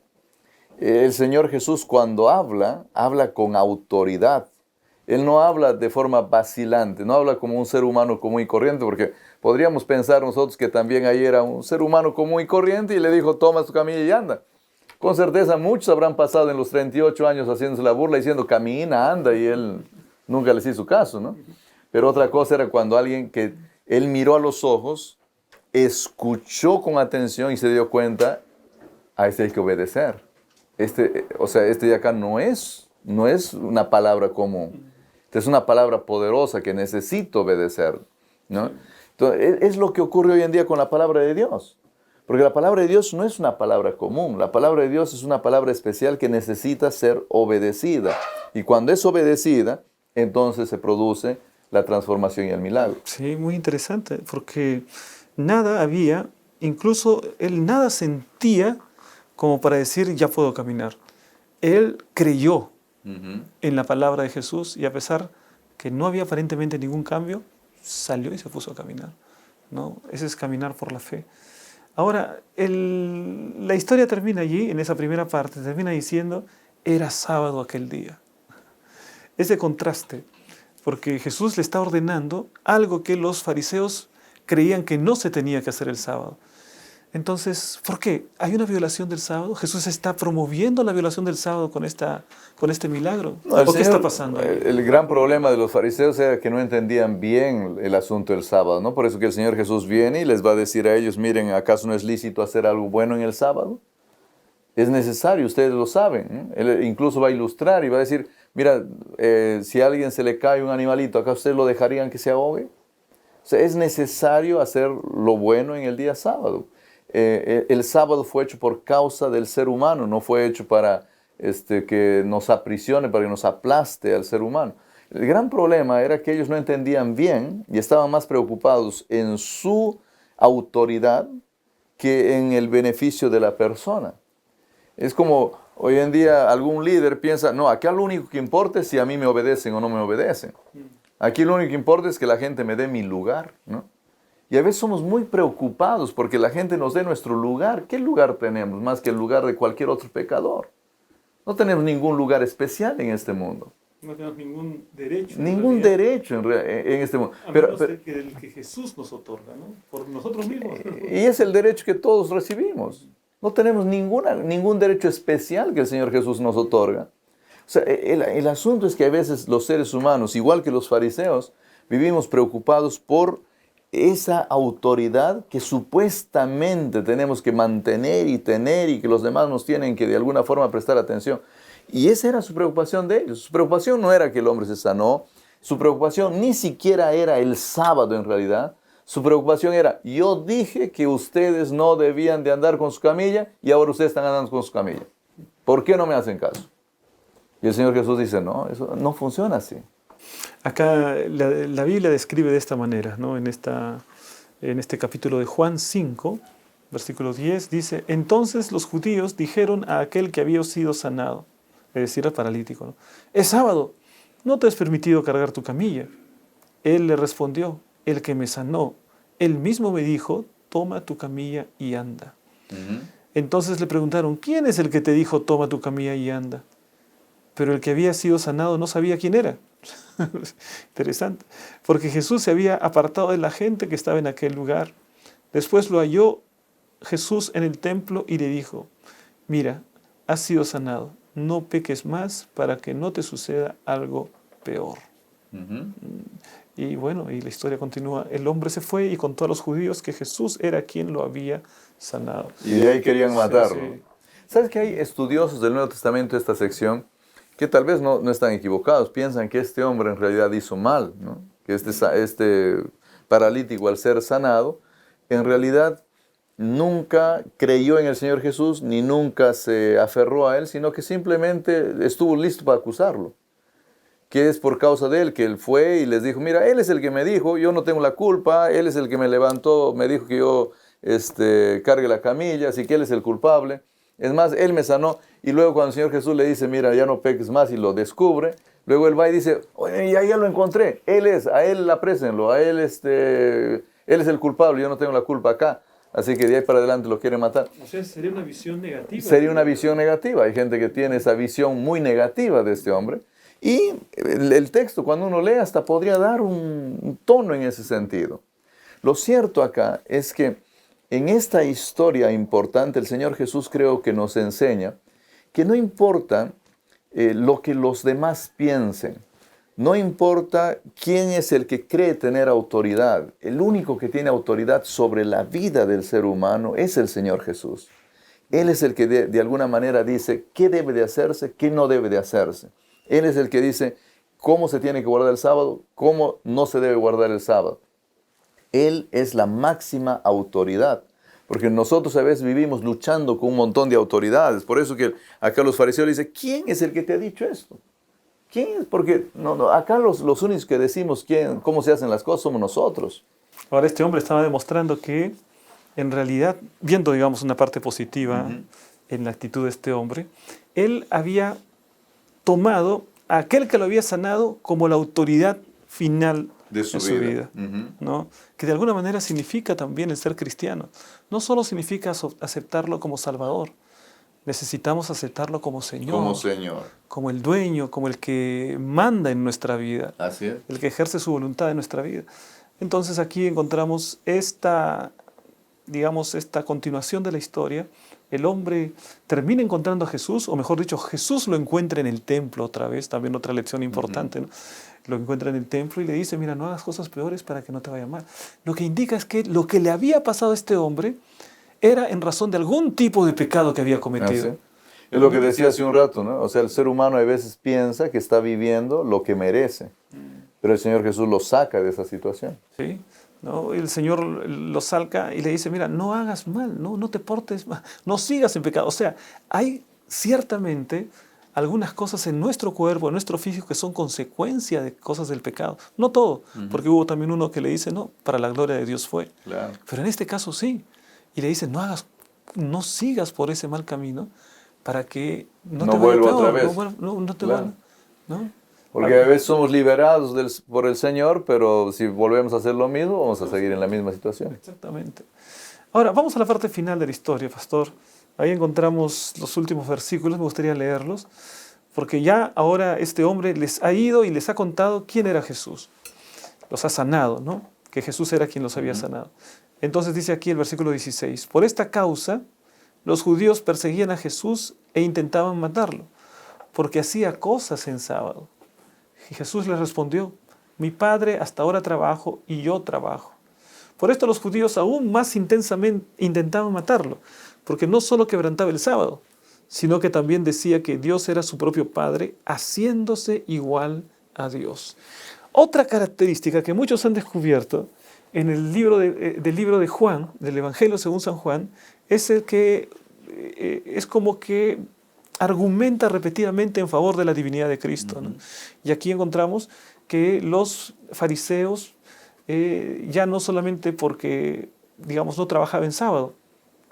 B: El Señor Jesús cuando habla con autoridad. Él no habla de forma vacilante, no habla como un ser humano común y corriente, porque podríamos pensar nosotros que también ahí era un ser humano común y corriente y le dijo, toma tu camilla y anda. Con certeza muchos habrán pasado en los 38 años haciéndose la burla, diciendo, camina, anda, y él nunca les hizo caso, ¿no? Pero otra cosa era cuando alguien que él miró a los ojos, escuchó con atención y se dio cuenta, a este hay que obedecer. Este de acá no es una palabra común. Esta es una palabra poderosa que necesito obedecer, ¿no? Entonces, es lo que ocurre hoy en día con la palabra de Dios. Porque la palabra de Dios no es una palabra común. La palabra de Dios es una palabra especial que necesita ser obedecida. Y cuando es obedecida, entonces se produce la transformación y el milagro.
A: Sí, muy interesante, porque nada había, incluso él nada sentía como para decir, ya puedo caminar. Él creyó en la palabra de Jesús y a pesar que no había aparentemente ningún cambio, salió y se puso a caminar, ¿no? Ese es caminar por la fe. Ahora, la historia termina allí, en esa primera parte, termina diciendo, era sábado aquel día. Ese contraste, porque Jesús le está ordenando algo que los fariseos creían que no se tenía que hacer el sábado. Entonces, ¿por qué? ¿Hay una violación del sábado? ¿Jesús está promoviendo la violación del sábado con este milagro?
B: No,
A: ¿O qué está pasando ahí?
B: El gran problema de los fariseos era que no entendían bien el asunto del sábado, ¿no? Por eso que el Señor Jesús viene y les va a decir a ellos, miren, ¿acaso no es lícito hacer algo bueno en el sábado? Es necesario, ustedes lo saben, ¿no? Él incluso va a ilustrar y va a decir, mira, si a alguien se le cae un animalito, ¿acaso ustedes lo dejarían que se ahogue? O sea, es necesario hacer lo bueno en el día sábado. El sábado fue hecho por causa del ser humano, no fue hecho para que nos aprisione, para que nos aplaste al ser humano. El gran problema era que ellos no entendían bien y estaban más preocupados en su autoridad que en el beneficio de la persona. Es como hoy en día algún líder piensa, no, acá lo único que importa es si a mí me obedecen o no me obedecen. Aquí lo único que importa es que la gente me dé mi lugar, ¿no? Y a veces somos muy preocupados porque la gente nos dé nuestro lugar. ¿Qué lugar tenemos más que el lugar de cualquier otro pecador? No tenemos ningún lugar especial en este mundo.
A: No tenemos ningún derecho.
B: Ningún derecho en este mundo.
A: A menos que el que Jesús nos otorga, ¿no? Por nosotros mismos.
B: Y es el derecho que todos recibimos. No tenemos ningún derecho especial que el Señor Jesús nos otorga. O sea, el asunto es que a veces los seres humanos, igual que los fariseos, vivimos preocupados por esa autoridad que supuestamente tenemos que mantener y tener y que los demás nos tienen que de alguna forma prestar atención. Y esa era su preocupación de ellos. Su preocupación no era que el hombre se sanó, su preocupación ni siquiera era el sábado en realidad. Su preocupación era, yo dije que ustedes no debían de andar con su camilla y ahora ustedes están andando con su camilla. ¿Por qué no me hacen caso? Y el Señor Jesús dice, no, eso no funciona así.
A: Acá la Biblia describe de esta manera, ¿no? En este capítulo de Juan 5, versículo 10, dice, entonces los judíos dijeron a aquel que había sido sanado, es decir, al paralítico, ¿no? Es sábado, ¿no te es permitido cargar tu camilla? Él le respondió, el que me sanó, él mismo me dijo, toma tu camilla y anda. Entonces le preguntaron, ¿quién es el que te dijo, toma tu camilla y anda? Pero el que había sido sanado no sabía quién era. Interesante, porque Jesús se había apartado de la gente que estaba en aquel lugar. Después lo halló Jesús en el templo y le dijo, mira, has sido sanado, no peques más para que no te suceda algo peor. Y bueno, y la historia continúa, el hombre se fue y contó a los judíos que Jesús era quien lo había sanado.
B: Y de ahí querían matarlo.
A: Sí.
B: ¿Sabes que hay estudiosos del Nuevo Testamento de esta sección que tal vez no están equivocados, piensan que este hombre en realidad hizo mal, ¿no? Que este paralítico al ser sanado, en realidad nunca creyó en el Señor Jesús, ni nunca se aferró a Él, sino que simplemente estuvo listo para acusarlo. Que es por causa de Él que Él fue y les dijo, mira, Él es el que me dijo, yo no tengo la culpa, Él es el que me levantó, me dijo que yo cargue la camilla, así que Él es el culpable. Es más, Él me sanó y luego cuando el Señor Jesús le dice, mira, ya no peques más y lo descubre, luego Él va y dice, oye, ya lo encontré, a Él aprésenlo, a Él, Él es el culpable, yo no tengo la culpa acá, así que de ahí para adelante lo quiere matar.
A: O sea, sería una visión negativa.
B: Sería una visión negativa, hay gente que tiene esa visión muy negativa de este hombre y el texto cuando uno lee hasta podría dar un tono en ese sentido. Lo cierto acá es que en esta historia importante, el Señor Jesús creo que nos enseña que no importa lo que los demás piensen, no importa quién es el que cree tener autoridad, el único que tiene autoridad sobre la vida del ser humano es el Señor Jesús. Él es el que de alguna manera dice qué debe de hacerse, qué no debe de hacerse. Él es el que dice cómo se tiene que guardar el sábado, cómo no se debe guardar el sábado. Él es la máxima autoridad, porque nosotros a veces vivimos luchando con un montón de autoridades. Por eso que acá los fariseos le dicen, ¿quién es el que te ha dicho esto? ¿Quién es? Porque acá los únicos que decimos cómo se hacen las cosas somos nosotros.
A: Ahora este hombre estaba demostrando que en realidad, viendo digamos una parte positiva en la actitud de este hombre, él había tomado a aquel que lo había sanado como la autoridad final de su vida, ¿no? Que de alguna manera significa también el ser cristiano. No solo significa aceptarlo como Salvador, necesitamos aceptarlo como Señor.
B: Como Señor.
A: Como el dueño, como el que manda en nuestra vida.
B: Así es.
A: El que ejerce su voluntad en nuestra vida. Entonces aquí encontramos esta continuación de la historia. El hombre termina encontrando a Jesús, o mejor dicho, Jesús lo encuentra en el templo otra vez, también otra lección importante, ¿no? Lo encuentra en el templo y le dice, mira, no hagas cosas peores para que no te vaya mal. Lo que indica es que lo que le había pasado a este hombre era en razón de algún tipo de pecado que había cometido.
B: ¿Sí? Es lo que decía hace un rato, ¿no? O sea, el ser humano a veces piensa que está viviendo lo que merece, pero el Señor Jesús lo saca de esa situación.
A: Sí, ¿no? El Señor lo saca y le dice, mira, no hagas mal, no te portes mal, no sigas en pecado. O sea, hay ciertamente algunas cosas en nuestro cuerpo, en nuestro físico, que son consecuencia de cosas del pecado. No todo, porque hubo también uno que le dice, no, para la gloria de Dios fue.
B: Claro.
A: Pero en este caso sí. Y le dice, no sigas por ese mal camino para que no te vaya
B: vuelva
A: peor,
B: otra vez.
A: no te
B: Claro.
A: vaya, ¿no?
B: Porque a veces somos liberados por el Señor, pero si volvemos a hacer lo mismo, vamos a seguir en la misma situación.
A: Exactamente. Ahora, vamos a la parte final de la historia, pastor. Ahí encontramos los últimos versículos, me gustaría leerlos, porque ya ahora este hombre les ha ido y les ha contado quién era Jesús. Los ha sanado, ¿no? Que Jesús era quien los había sanado. Entonces dice aquí el versículo 16, por esta causa los judíos perseguían a Jesús e intentaban matarlo, porque hacía cosas en sábado. Y Jesús les respondió, mi Padre hasta ahora trabajo y yo trabajo. Por esto los judíos aún más intensamente intentaban matarlo, porque no solo quebrantaba el sábado, sino que también decía que Dios era su propio Padre, haciéndose igual a Dios. Otra característica que muchos han descubierto en el libro del libro de Juan, del Evangelio según San Juan, es el que es como que argumenta repetidamente en favor de la divinidad de Cristo, ¿no? Y aquí encontramos que los fariseos, ya no solamente porque, digamos, no trabajaba en sábado,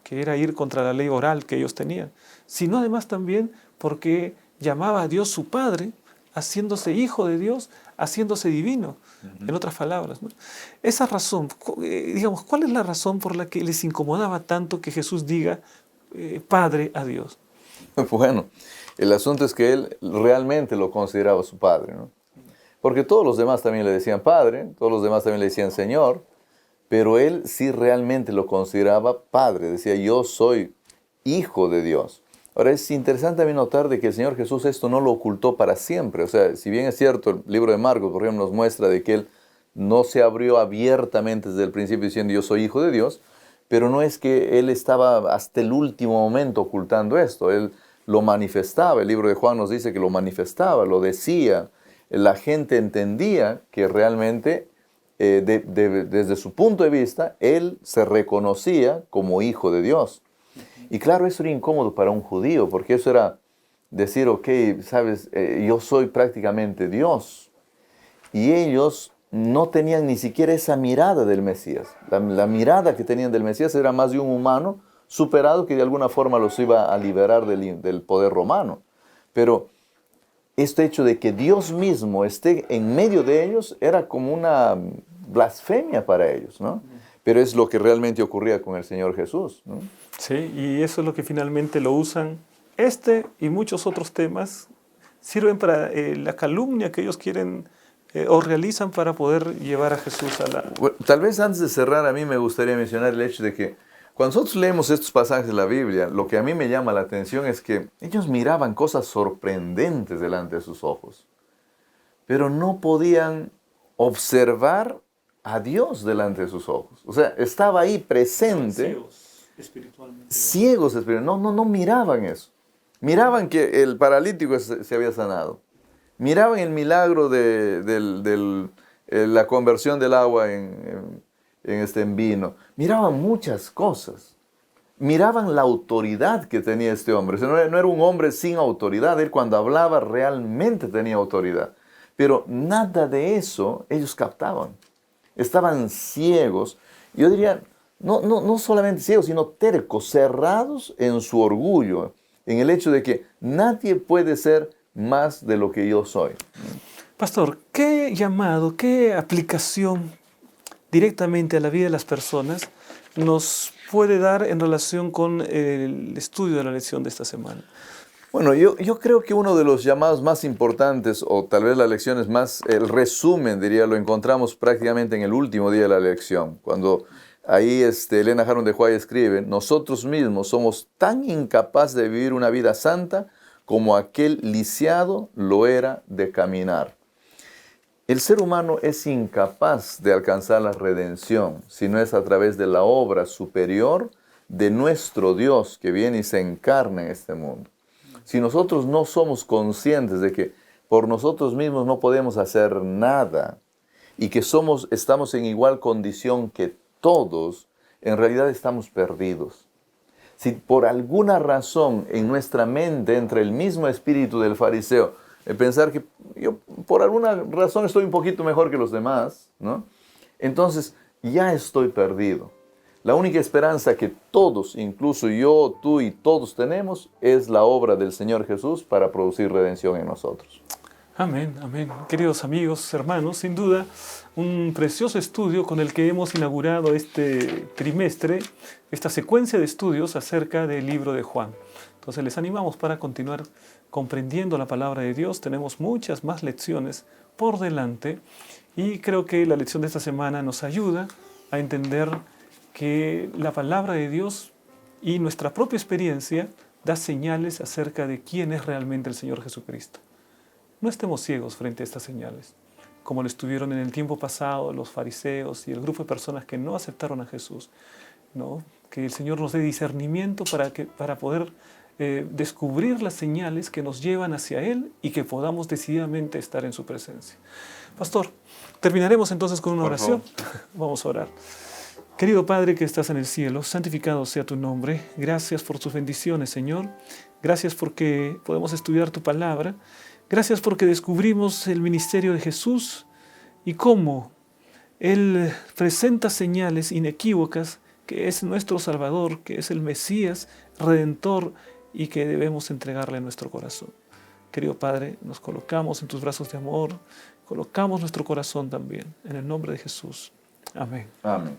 A: que era ir contra la ley oral que ellos tenían, sino además también porque llamaba a Dios su Padre, haciéndose hijo de Dios, haciéndose divino, en otras palabras, ¿no? Esa razón, digamos, ¿cuál es la razón por la que les incomodaba tanto que Jesús diga Padre a Dios?
B: Bueno, el asunto es que él realmente lo consideraba su Padre, ¿no? Porque todos los demás también le decían Padre, todos los demás también le decían Señor, pero él sí realmente lo consideraba Padre, decía yo soy hijo de Dios. Ahora es interesante también notar de que el Señor Jesús esto no lo ocultó para siempre. O sea, si bien es cierto, el libro de Marcos, por ejemplo, nos muestra de que Él no se abrió abiertamente desde el principio diciendo yo soy hijo de Dios, pero no es que Él estaba hasta el último momento ocultando esto. Él lo manifestaba, el libro de Juan nos dice que lo manifestaba, lo decía. La gente entendía que realmente, desde su punto de vista, Él se reconocía como hijo de Dios. Y claro, eso era incómodo para un judío, porque eso era decir, ok, sabes, yo soy prácticamente Dios. Y ellos no tenían ni siquiera esa mirada del Mesías. La mirada que tenían del Mesías era más de un humano superado que de alguna forma los iba a liberar del poder romano. Pero este hecho de que Dios mismo esté en medio de ellos era como una blasfemia para ellos, ¿no? Pero es lo que realmente ocurría con el Señor Jesús, ¿no?
A: Sí, y eso es lo que finalmente lo usan. Y muchos otros temas sirven para la calumnia que ellos quieren o realizan para poder llevar a Jesús a la...
B: Bueno, tal vez antes de cerrar, a mí me gustaría mencionar el hecho de que cuando nosotros leemos estos pasajes de la Biblia, lo que a mí me llama la atención es que ellos miraban cosas sorprendentes delante de sus ojos, pero no podían observar a Dios delante de sus ojos. O sea, estaba ahí presente.
A: Ciegos espiritualmente.
B: Ciegos espiritualmente. No miraban eso. Miraban que el paralítico se había sanado. Miraban el milagro de la conversión del agua en vino. Miraban muchas cosas. Miraban la autoridad que tenía este hombre. O sea, no era un hombre sin autoridad. Él cuando hablaba realmente tenía autoridad. Pero nada de eso ellos captaban. Estaban ciegos. Yo diría, no solamente ciegos, sino tercos, cerrados en su orgullo, en el hecho de que nadie puede ser más de lo que yo soy.
A: Pastor, ¿qué llamado, qué aplicación directamente a la vida de las personas nos puede dar en relación con el estudio de la lección de esta semana?
B: Bueno, yo creo que uno de los llamados más importantes, o tal vez las lecciones más, el resumen, diría, lo encontramos prácticamente en el último día de la lección, cuando ahí Elena Jaron de Huay escribe: nosotros mismos somos tan incapaces de vivir una vida santa como aquel lisiado lo era de caminar. El ser humano es incapaz de alcanzar la redención si no es a través de la obra superior de nuestro Dios que viene y se encarna en este mundo. Si nosotros no somos conscientes de que por nosotros mismos no podemos hacer nada y que estamos en igual condición que todos, en realidad estamos perdidos. Si por alguna razón en nuestra mente entra el mismo espíritu del fariseo, pensar que yo por alguna razón estoy un poquito mejor que los demás, ¿no? Entonces ya estoy perdido. La única esperanza que todos, incluso yo, tú y todos tenemos, es la obra del Señor Jesús para producir redención en nosotros.
A: Amén, amén. Queridos amigos, hermanos, sin duda, un precioso estudio con el que hemos inaugurado este trimestre, esta secuencia de estudios acerca del libro de Juan. Entonces les animamos para continuar comprendiendo la palabra de Dios. Tenemos muchas más lecciones por delante y creo que la lección de esta semana nos ayuda a entender que la palabra de Dios y nuestra propia experiencia da señales acerca de quién es realmente el Señor Jesucristo. No estemos ciegos frente a estas señales, como lo estuvieron en el tiempo pasado los fariseos y el grupo de personas que no aceptaron a Jesús, ¿no? Que el Señor nos dé discernimiento para poder descubrir las señales que nos llevan hacia Él y que podamos decididamente estar en su presencia. Pastor, terminaremos entonces con una oración. Vamos a orar. Querido Padre que estás en el cielo, santificado sea tu nombre. Gracias por tus bendiciones, Señor. Gracias porque podemos estudiar tu palabra. Gracias porque descubrimos el ministerio de Jesús y cómo Él presenta señales inequívocas que es nuestro Salvador, que es el Mesías, Redentor y que debemos entregarle nuestro corazón. Querido Padre, nos colocamos en tus brazos de amor, colocamos nuestro corazón también. En el nombre de Jesús. Amén.
B: Amén.